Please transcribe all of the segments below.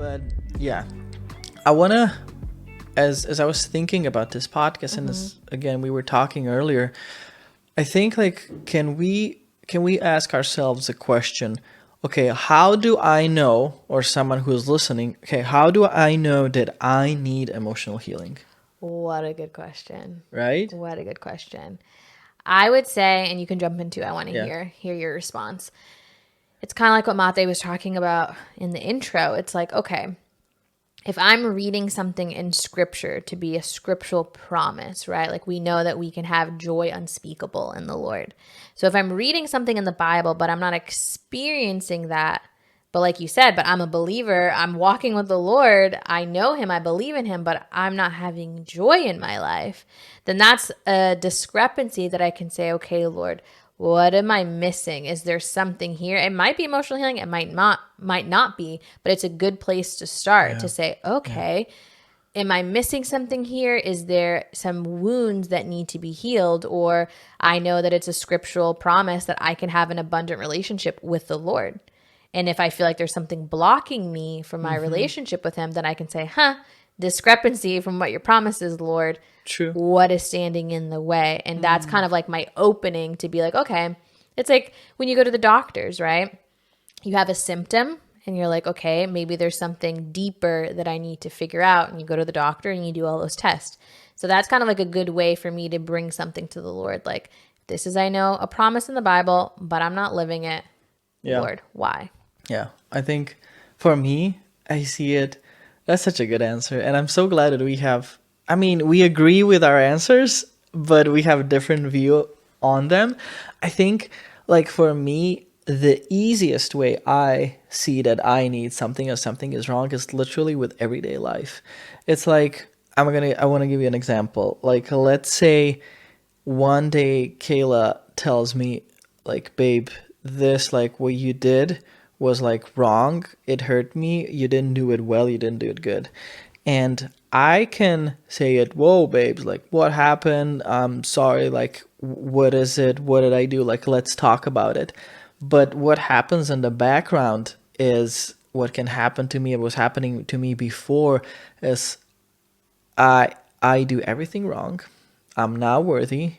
But yeah, I want to, as I was thinking about this podcast, and this, again, we were talking earlier, I think like, can we ask ourselves a question? Okay, how do I know, or someone who's listening, okay, how do I know that I need emotional healing? What a good question. Right? What a good question. I would say, and you can jump into, I want to Yeah. hear your response. It's kind of like what Mate was talking about in the intro. It's like, okay, if I'm reading something in scripture to be a scriptural promise, right? Like we know that we can have joy unspeakable in the Lord. So if I'm reading something in the Bible, but I'm not experiencing that, but like you said, but I'm a believer, I'm walking with the Lord, I know him, I believe in him, but I'm not having joy in my life, then that's a discrepancy that I can say, okay, Lord, what am I missing? Is there something here? It might be emotional healing, it might not be, but it's a good place to start to say, okay, am I missing something here? Is there some wounds that need to be healed? Or I know that it's a scriptural promise that I can have an abundant relationship with the Lord. And if I feel like there's something blocking me from my relationship with him, then I can say, discrepancy from what your promise is, Lord. True. What is standing in the way? And that's kind of like my opening to be like, okay, it's like when you go to the doctors, right? You have a symptom and you're like, okay, maybe there's something deeper that I need to figure out. And you go to the doctor and you do all those tests. So that's kind of like a good way for me to bring something to the Lord. Like, this is, I know, a promise in the Bible, but I'm not living it. Yeah. Lord, why? Yeah. I think for me, I see it. That's such a good answer. And I'm so glad that we agree with our answers, but we have a different view on them. I think, like, for me, the easiest way I see that I need something or something is wrong is literally with everyday life. It's like, I want to give you an example. Like, let's say one day Kayla tells me, like, babe, this, like, what you did was like wrong. It hurt me. You didn't do it well. You didn't do it good. And I can say it, whoa, babes, like, what happened? I'm sorry. Like, what is it? What did I do? Like, let's talk about it. But what happens in the background is what can happen to me. It was happening to me before is I do everything wrong. I'm not worthy.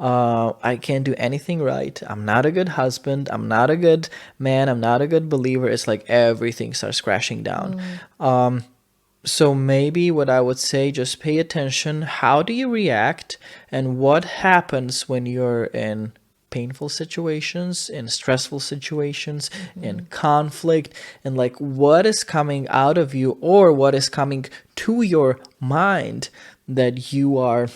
I can't do anything right. I'm not a good husband. I'm not a good man. I'm not a good believer. It's like everything starts crashing down. So maybe what I would say, just pay attention. How do you react? And what happens when you're in painful situations, in stressful situations, in conflict, and like what is coming out of you or what is coming to your mind that you are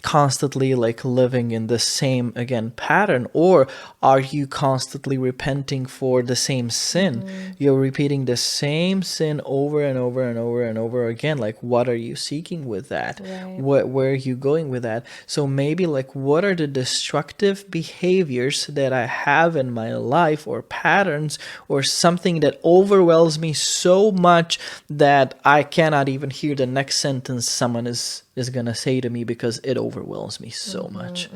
constantly like living in the same again pattern, or are you constantly repenting for the same sin? You're repeating the same sin over and over and over and over again. Like, what are you seeking with that? Right. Where are you going with that? So maybe like, what are the destructive behaviors that I have in my life, or patterns, or something that overwhelms me so much that I cannot even hear the next sentence someone is gonna say to me because it overwhelms me so much.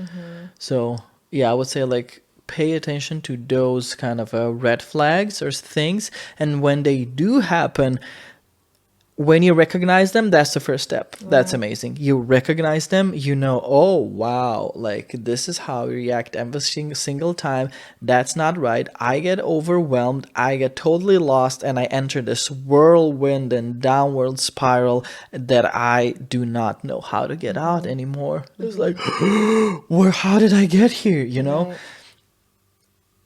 So yeah, I would say like, pay attention to those kind of red flags or things, and when they do happen, when you recognize them, that's the first step. That's amazing. You recognize them, you know, oh wow, like this is how I react every single time. That's not right. I get overwhelmed, I get totally lost, and I enter this whirlwind and downward spiral that I do not know how to get out anymore. It's like, how did I get here? You know? Right.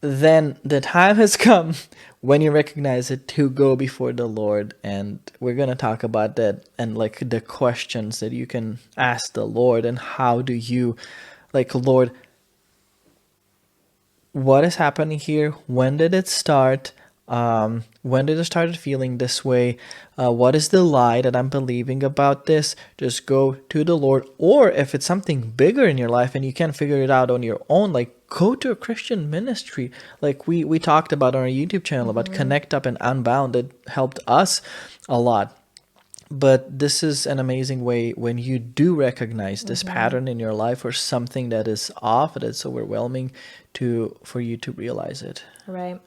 Then the time has come when you recognize it to go before the Lord. And we're going to talk about that and like the questions that you can ask the Lord, and how do you, like, Lord, what is happening here? When did it start? When did I start feeling this way? What is the lie that I'm believing about this? Just go to the Lord. Or if it's something bigger in your life and you can't figure it out on your own, like, go to a Christian ministry. Like we talked about on our YouTube channel about Connect Up and Unbound. It helped us a lot. But this is an amazing way when you do recognize this pattern in your life, or something that is off, that's overwhelming, for you to realize it. Right.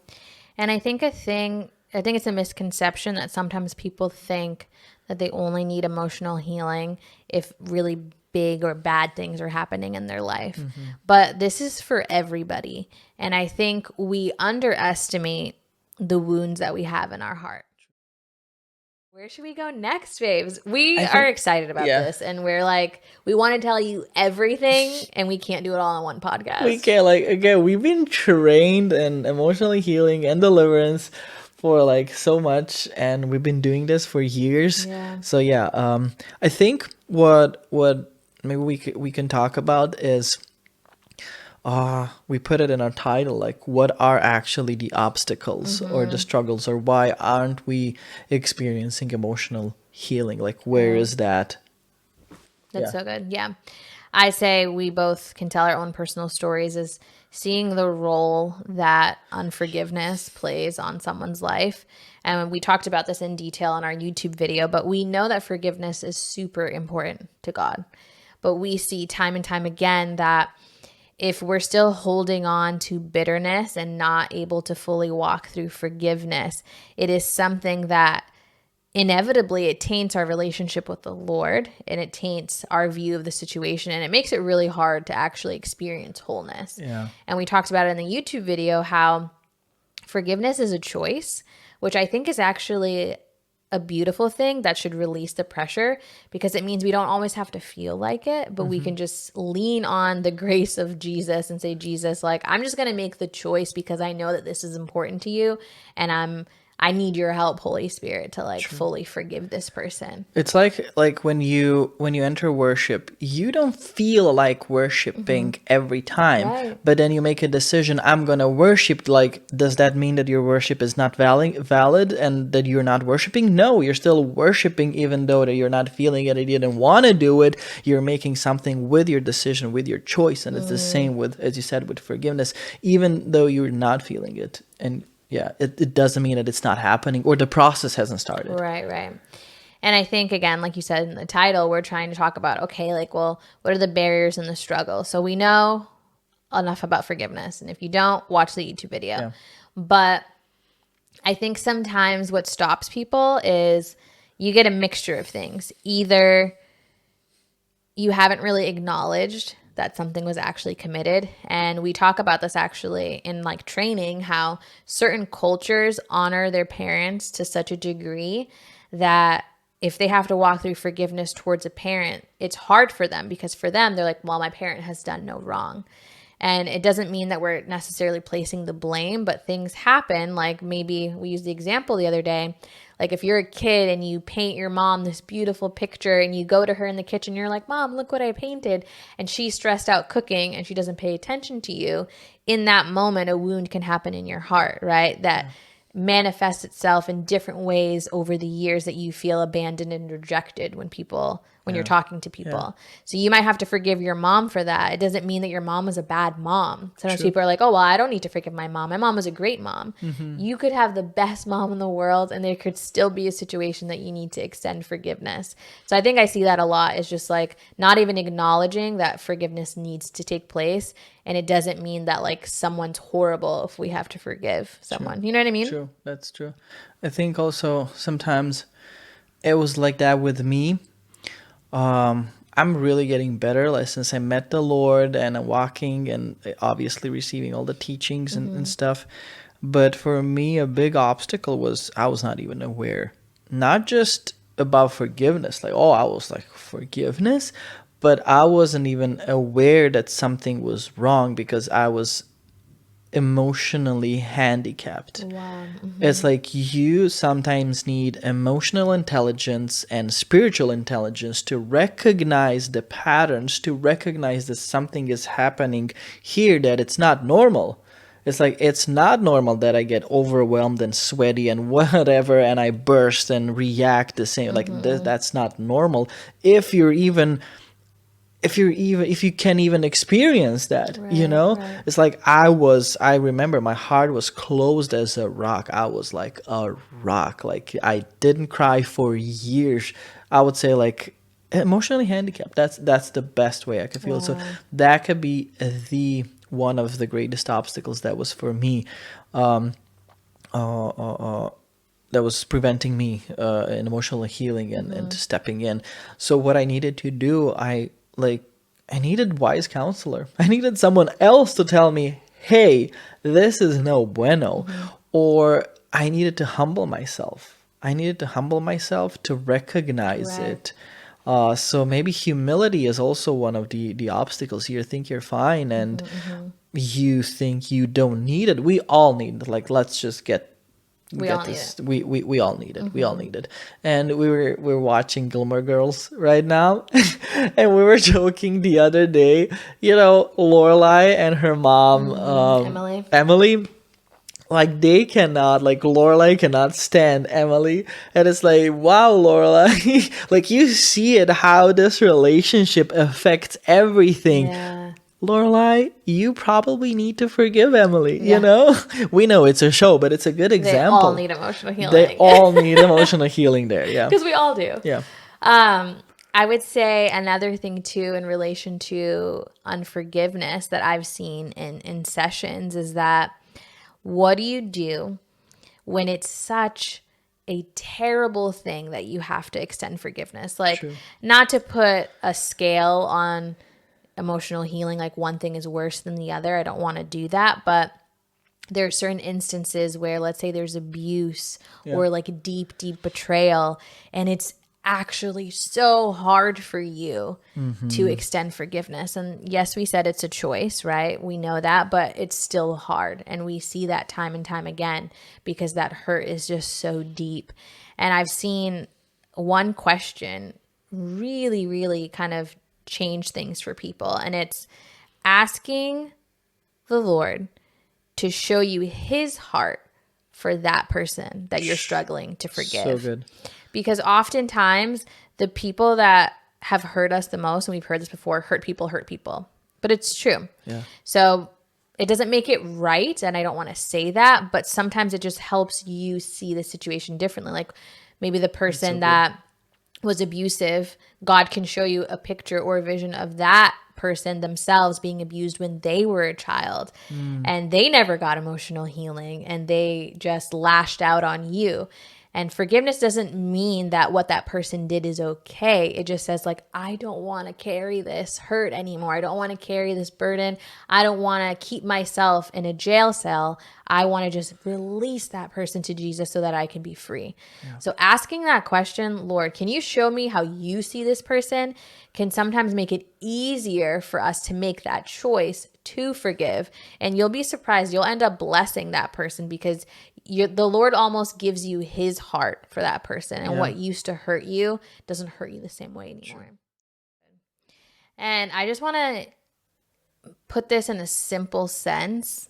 And I think a thing I think it's a misconception that sometimes people think that they only need emotional healing if really big or bad things are happening in their life. But this is for everybody. And I think we underestimate the wounds that we have in our heart. Where should we go next, babes? We I are think, excited about yeah. this, and we're like, we want to tell you everything, and we can't do it all in one podcast. We can't, like, again, we've been trained in emotionally healing and deliverance for like so much, and we've been doing this for years. Yeah. So yeah, I think what maybe we can talk about is we put it in our title, like what are actually the obstacles or the struggles, or why aren't we experiencing emotional healing? Like where Right. is that? That's Yeah. so good. Yeah. I say we both can tell our own personal stories is seeing the role that unforgiveness plays on someone's life. And we talked about this in detail in our YouTube video, but we know that forgiveness is super important to God. But we see time and time again that if we're still holding on to bitterness and not able to fully walk through forgiveness, it is something that inevitably it taints our relationship with the Lord, and it taints our view of the situation, and it makes it really hard to actually experience wholeness. Yeah. And we talked about it in the YouTube video how forgiveness is a choice, which I think is actually a beautiful thing that should release the pressure, because it means we don't always have to feel like it, but we can just lean on the grace of Jesus and say, Jesus, like, I'm just going to make the choice because I know that this is important to you, and I need your help, Holy Spirit, to like fully forgive this person. It's like when you enter worship, you don't feel like worshiping every time, Right. but then you make a decision, I'm going to worship. Like, does that mean that your worship is not valid and that you're not worshiping? No, you're still worshiping even though that you're not feeling it and you didn't want to do it. You're making something with your decision, with your choice, and it's the same with, as you said, with forgiveness, even though you're not feeling it. And yeah, it doesn't mean that it's not happening or the process hasn't started. Right, right. And I think, again, like you said in the title, we're trying to talk about, okay, like, well, what are the barriers and the struggle? So we know enough about forgiveness. And if you don't, watch the YouTube video. Yeah. But I think sometimes what stops people is you get a mixture of things. Either you haven't really acknowledged that something was actually committed. And we talk about this actually in like training, how certain cultures honor their parents to such a degree that if they have to walk through forgiveness towards a parent, it's hard for them, because for them, they're like, well, my parent has done no wrong. And it doesn't mean that we're necessarily placing the blame, but things happen. Like maybe we used the example the other day. Like if you're a kid and you paint your mom this beautiful picture and you go to her in the kitchen, you're like, Mom, look what I painted. And she's stressed out cooking and she doesn't pay attention to you. In that moment, a wound can happen in your heart, right? That manifests itself in different ways over the years, that you feel abandoned and rejected when you're talking to people. So you might have to forgive your mom for that. It doesn't mean that your mom was a bad mom. Sometimes people are like, oh, well, I don't need to forgive my mom. My mom was a great mom. You could have the best mom in the world, and there could still be a situation that you need to extend forgiveness. So I think I see that a lot, is just like not even acknowledging that forgiveness needs to take place. And it doesn't mean that like someone's horrible if we have to forgive someone. You know what I mean? True, that's true. I think also sometimes it was like that with me. I'm really getting better, like since I met the Lord and I'm walking and obviously receiving all the teachings and stuff. But for me, a big obstacle was I was not even aware, not just about forgiveness, like, oh, I was like, forgiveness, but I wasn't even aware that something was wrong because I was emotionally handicapped. Wow. It's like you sometimes need emotional intelligence and spiritual intelligence to recognize the patterns, to recognize that something is happening here, that it's not normal. It's like it's not normal that I get overwhelmed and sweaty and whatever and I burst and react the same. Like that's not normal. If you can even experience that, Right. it's like I remember my heart was closed as a rock. I was like a rock. Like I didn't cry for years. I would say like emotionally handicapped. That's the best way I could feel. So that could be the one of the greatest obstacles that was for me. preventing me in emotional healing and stepping in. So what I needed to do, I needed wise counselor. I needed someone else to tell me, hey, this is no bueno. Or I needed to humble myself. I needed to humble myself to recognize Correct. it. So maybe humility is also one of the obstacles. You think you're fine and you think you don't need it. We all need, like, let's just We get all need this. it. We all need it. We all need it. And we're watching Gilmore Girls right now, and we were joking the other day. You know, Lorelai and her mom, Emily. Emily, like they cannot, like Lorelai cannot stand Emily, and it's like, wow, Lorelai, like you see it how this relationship affects everything. Yeah. Lorelai, you probably need to forgive Emily. You Yeah. know, we know it's a show, but it's a good They all example. need emotional They healing. all need emotional healing there. Yeah, Because we all do. yeah, I would say another thing too in relation to unforgiveness that I've seen in sessions is that what do you do when it's such a terrible thing that you have to extend forgiveness? Like, True. not to put a scale on emotional healing, like one thing is worse than the other. I don't want to do that, but there are certain instances where, let's say there's abuse or like deep, deep betrayal, and it's actually so hard for you to extend forgiveness. And yes, we said it's a choice, right? We know that, but it's still hard. And we see that time and time again because that hurt is just so deep. And I've seen one question really, really kind of change things for people. And it's asking the Lord to show you his heart for that person that you're struggling to forgive. so good. Because oftentimes the people that have hurt us the most, and we've heard this before, hurt people. But it's true. Yeah. So it doesn't make it right, and I don't want to say that, but sometimes it just helps you see the situation differently. Like maybe the person that was abusive, God can show you a picture or a vision of that person themselves being abused when they were a child and they never got emotional healing and they just lashed out on you. And forgiveness doesn't mean that what that person did is okay. It just says, like, I don't want to carry this hurt anymore. I don't want to carry this burden. I don't want to keep myself in a jail cell. I want to just release that person to Jesus so that I can be free. Yeah. So asking that question, Lord, can you show me how you see this person, can sometimes make it easier for us to make that choice to forgive. And you'll be surprised. You'll end up blessing that person because the Lord almost gives you his heart for that person. And what used to hurt you doesn't hurt you the same way anymore. Sure. And I just want to put this in a simple sense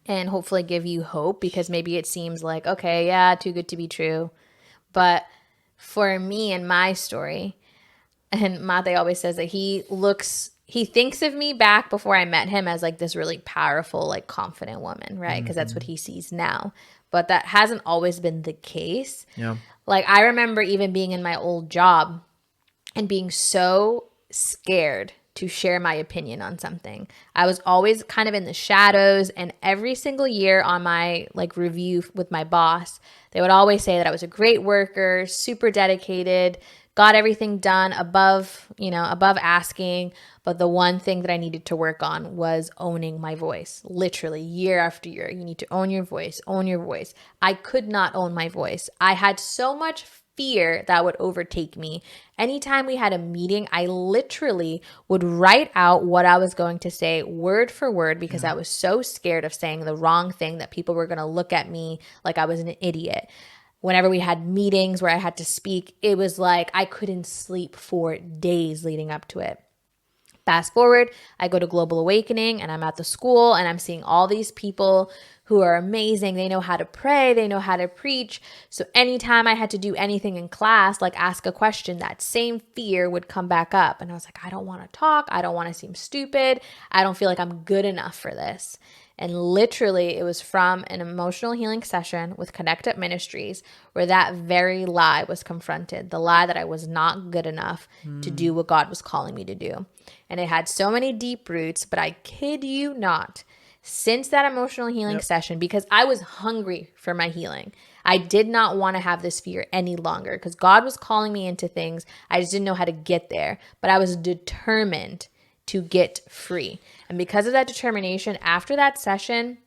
and hopefully give you hope, because maybe it seems like, okay, yeah, too good to be true. But for me and my story, and Mate always says that he thinks of me back before I met him as like this really powerful, like confident woman, right? Because that's what he sees now. But that hasn't always been the case. Yeah. Like I remember even being in my old job and being so scared to share my opinion on something. I was always kind of in the shadows, and every single year on my like review with my boss, they would always say that I was a great worker, super dedicated, got everything done above asking. But the one thing that I needed to work on was owning my voice. Literally year after year, you need to own your voice, own your voice. I could not own my voice. I had so much fear that would overtake me. Anytime we had a meeting, I literally would write out what I was going to say word for word because I was so scared of saying the wrong thing that people were going to look at me like I was an idiot. Whenever we had meetings where I had to speak, it was like I couldn't sleep for days leading up to it. Fast forward, I go to Global Awakening and I'm at the school and I'm seeing all these people who are amazing. They know how to pray. They know how to preach. So anytime I had to do anything in class, like ask a question, that same fear would come back up. And I was like, I don't want to talk. I don't want to seem stupid. I don't feel like I'm good enough for this. And literally, it was from an emotional healing session with Connect Up Ministries where that very lie was confronted, the lie that I was not good enough to do what God was calling me to do. And it had so many deep roots, but I kid you not, since that emotional healing session, because I was hungry for my healing. I did not want to have this fear any longer because God was calling me into things. I just didn't know how to get there, but I was determined to get free. And because of that determination, after that session,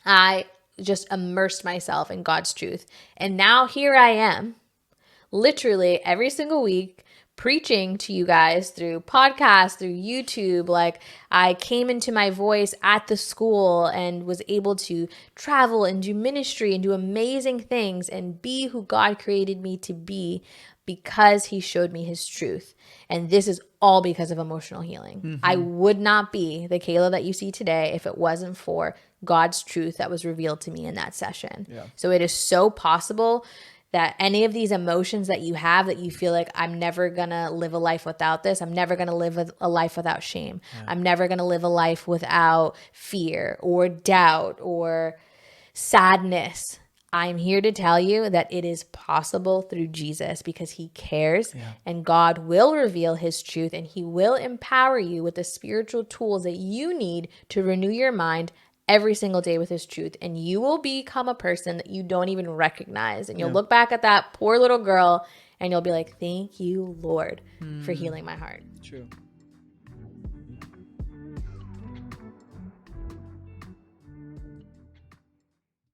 I just immersed myself in God's truth. And now here I am, literally every single week, preaching to you guys through podcasts, through YouTube. Like, I came into my voice at the school and was able to travel and do ministry and do amazing things and be who God created me to be because he showed me his truth. And this is all because of emotional healing. Mm-hmm. I would not be the Kayla that you see today if it wasn't for God's truth that was revealed to me in that session. Yeah. So it is so possible that any of these emotions that you have that you feel like, I'm never going to live a life without this. I'm never going to live a life without shame. Yeah. I'm never going to live a life without fear or doubt or sadness. I'm here to tell you that it is possible through Jesus because he cares and God will reveal his truth and he will empower you with the spiritual tools that you need to renew your mind every single day with his truth, and you will become a person that you don't even recognize, and you'll look back at that poor little girl and you'll be like, thank you, Lord, for healing my heart. True.